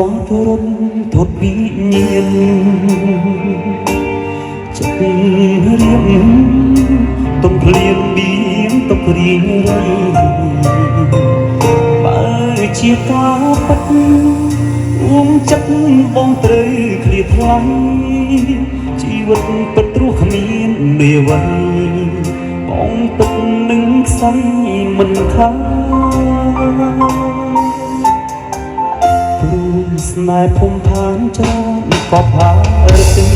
មាត់រត់ទត់វិញ្ញាណចិត្តរៀងទុំភ្លៀងបៀងទុករៀងរៃបើជាការពិតអួងចិត្តបងត្រូវឃ្លាតថ្លៃជីវិតពិតរស់គ្មានមេអ្វីបងទឹកនឹងខ្សែមិនខានព្រោះស្នេហ៍ភុំឋានច្រើនក៏ផារទី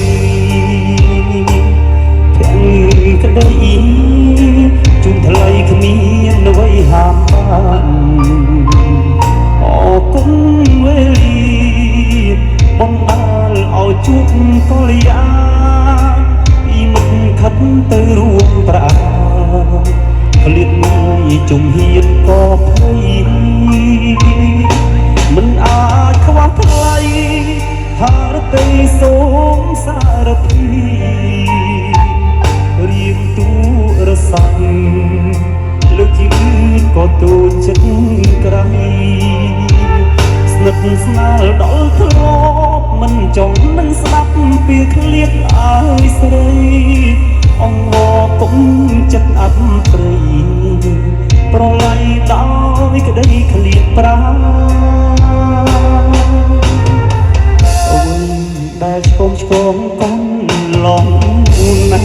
ភាំងក្តីជូនថ្លៃគ្មានអ្វីហាមបានអរគុណវេលាបំដាលឲ្យជួបកល្យាពីមិនខិតទៅរួមប្រាក្លៀតមួយជំហានក៏ភ័យមិនអាចខ្វះថ្លៃហារតីសូមសារភីរៀងទូរស័ព្ទលើកជីវិតក៏ទូចិត្តក្រៃស្និទ្ធស្នាលដល់ធ្លាប់មិនចង់នឹងស្ដាប់ពីឃ្លាតអើយស្រីអង្វរគុំចិត្តអត់ព្រៃប្រឡ័យដោយក្តីឃ្លាតប្រាអ្វីដែលឆ្កងកូនឡងណា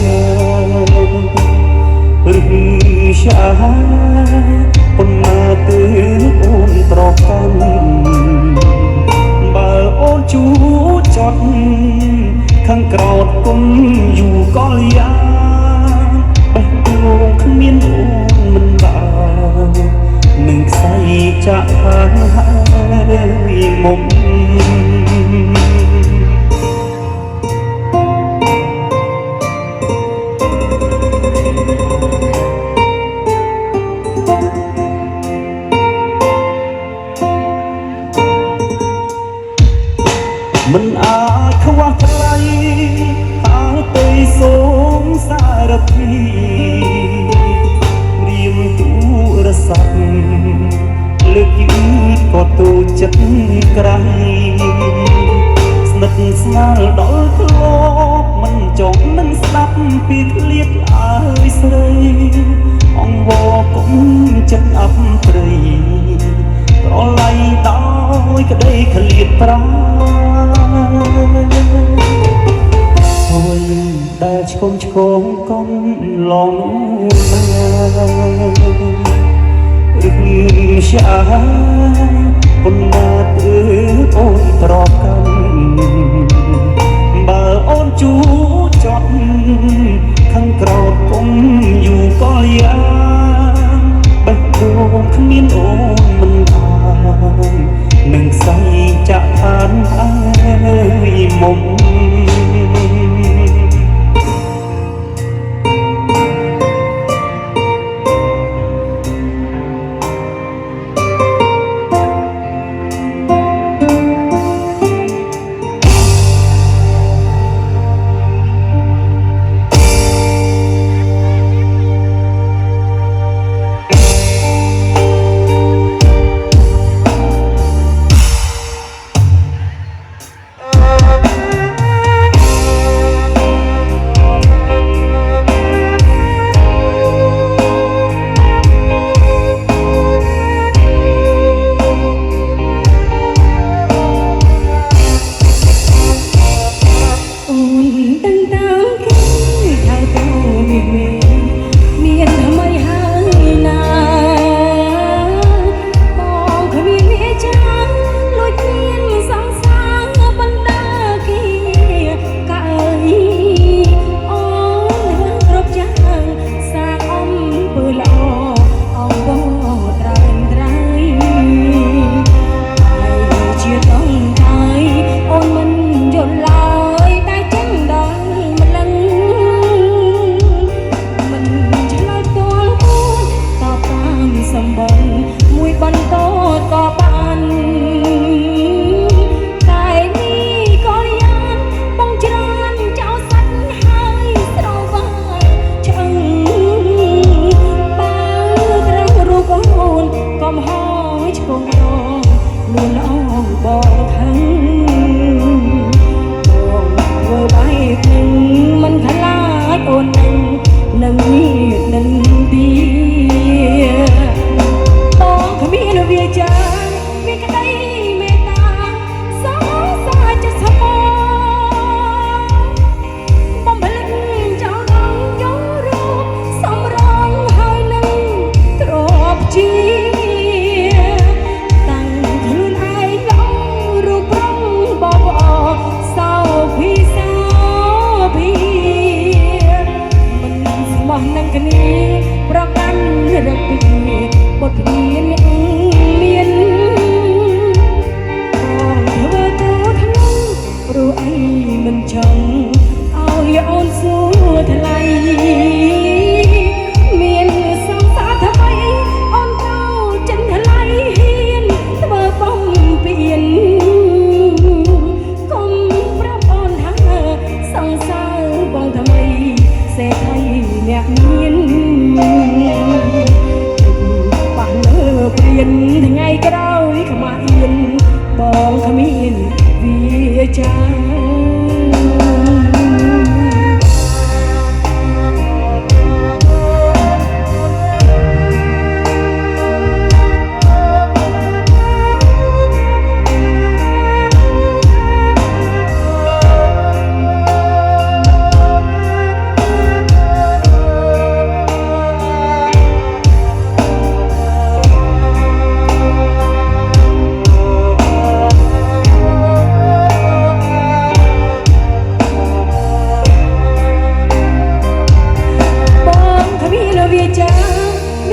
ឬရှာប៉ុន្មានទៅអូនត្រកាន់បើអូនជួចត់ខាងក្រោតគុំយូរក៏យ៉ាបេះដូងគ្មានអូនមិនបាននឹងខ្សែចាក់ហើយមុំមិនអាចខ្វះថ្លៃហើយទៅសូមសារភីរៀមទូរស័ព្ទលើកយឺតក៏ទូចិត្តក្រៃស្និទ្ធស្នាលដល់ធ្លាប់មិនចង់នឹងស្ដាប់ពីឃ្លាតអើយស្រីអង្វរគុំចិត្តអប់ព្រៃប្រឡ័យដោយក្តីឃ្លាតប្រាហើយដែលឆ្កងកូនឡងណាឬရှာប៉ុន្មានទៅអូនត្រកាន់បើអូនជួចត់ខាងក្រោតគុំយូរក៏យ៉ាបេះដូងគ្មានអូនមិនបាននឹងស្អីចាក់ឋានហើយមុំ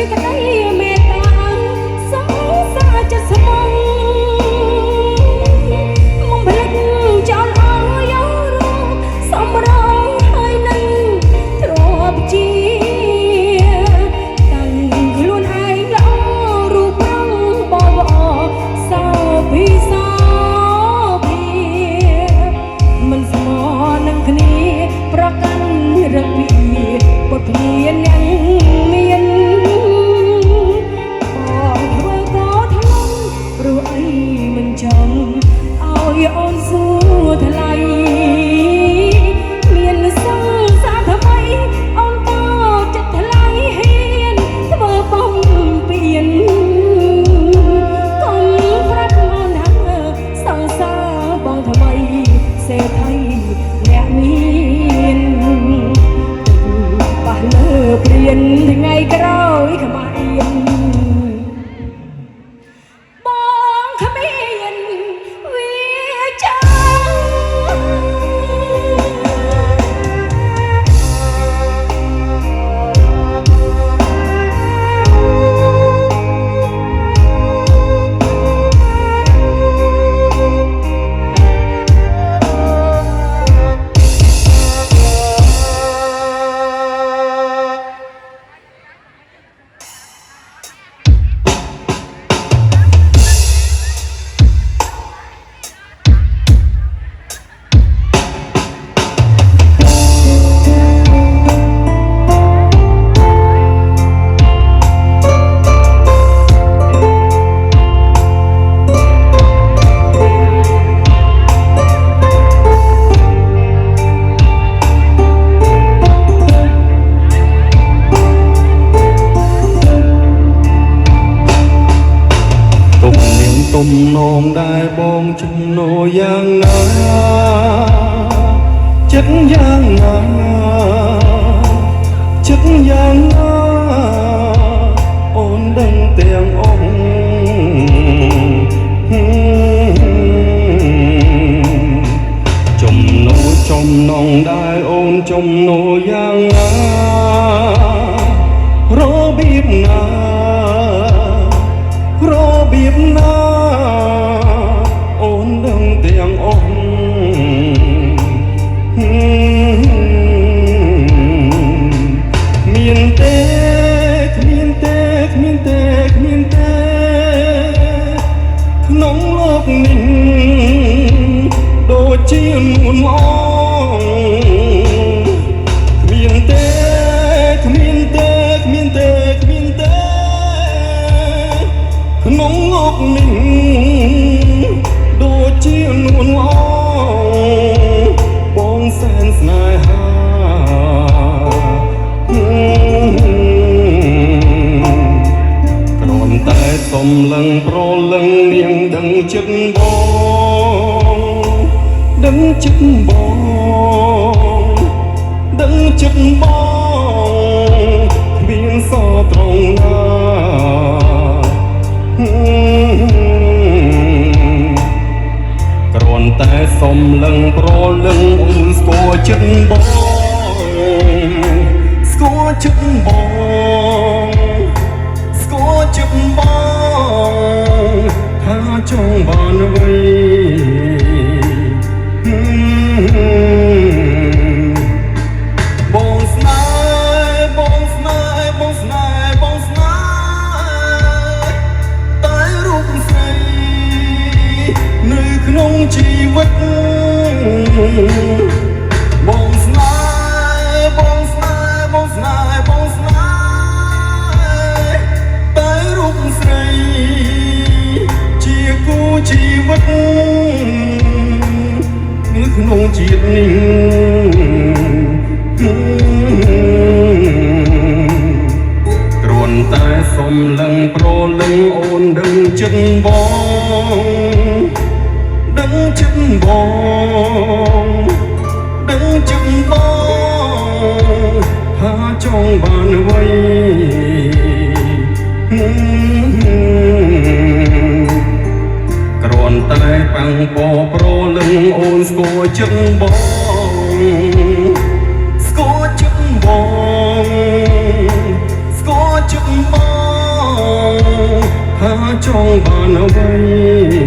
ក្តីមេត្តាសងសាចស្មងមុំភ្លេចចោលអស់យោរូបសំរងហើយនឹងទ្របជាតាំងខ្លួនឯងល្អរូបរងបបអសោពីសោពីមិនស្មនឹងគ្នាប្រកាន់របៀបពុតភ្មានអ្នកមានបងធ្វើក៏ថ្លឹងព្រោះអីមិនចង់ឲ្យអូនសួរថ្លៃមានសង្សារថ្មីអូនក៏ចិត្តថ្លៃហ៊ានធ្វើបំពេញកុំប្រាប់អូនថាសង្សារបងថ្មីសេដ្ឋីអ្នកមានប៉ះលើព្រានថ្ងៃក្រោយខ្មៅអៀនបងគ្មានវាចាទំនងដែលបងចំណូលយ៉ាងណាចិត្តយ៉ាងណាចិត្តយ៉ាងណាអូនដឹងទាំងអង្គចំណងដែលអូនចំណូលយ៉ាងណារបៀបណារបៀបណាអូនដឹងទាំងអង្គមានទេគ្មានទេគ្មានទេគ្មានទេក្នុងលោកនេះដូចជានួនអងគ្មានទេគ្មានទេគ្មានទេគ្មានទេក្នុងលោកនេះដូចជានួនអងបងសែនស្នេហាគ្រាន់តែសំឡឹងប្រលឹងនាងដឹងចិត្តបងដឹងចិត្តបងដឹងចិត្តបងគ្មានសោត្រង់ណាគ្រាន់តែសំឡឹងប្រលឹងអូនស្គាល់ចិត្តបងស្គាល់ចិត្តបងស្គាល់ចិត្តបងថាចង់បានអ្វីបងស្នេហ៍បងស្នេហ៍បងស្នេហ៍បងស្នេហ៍តែរូបស្រីនៅក្នុងជីវិតបងស្នេហ៍បងស្នេហ៍បងស្នេហ៍បងស្នេហ៍តែរូបស្រីជាគូជីវិតនៅក្នុងជាតិនេះគ្រាន់តែសំឡឹងប្រលឹងអូនដឹងចិត្តបងដឹងចិត្តបងដឹងចិត្តបងថាចង់បានអ្វីគ្រាន់តែប៉ាំងពប្រលឹងអូនស្គាល់ចិត្តបងស្គាល់ចិត្តបងស្គាល់ចិត្តបង ងបានអ្វី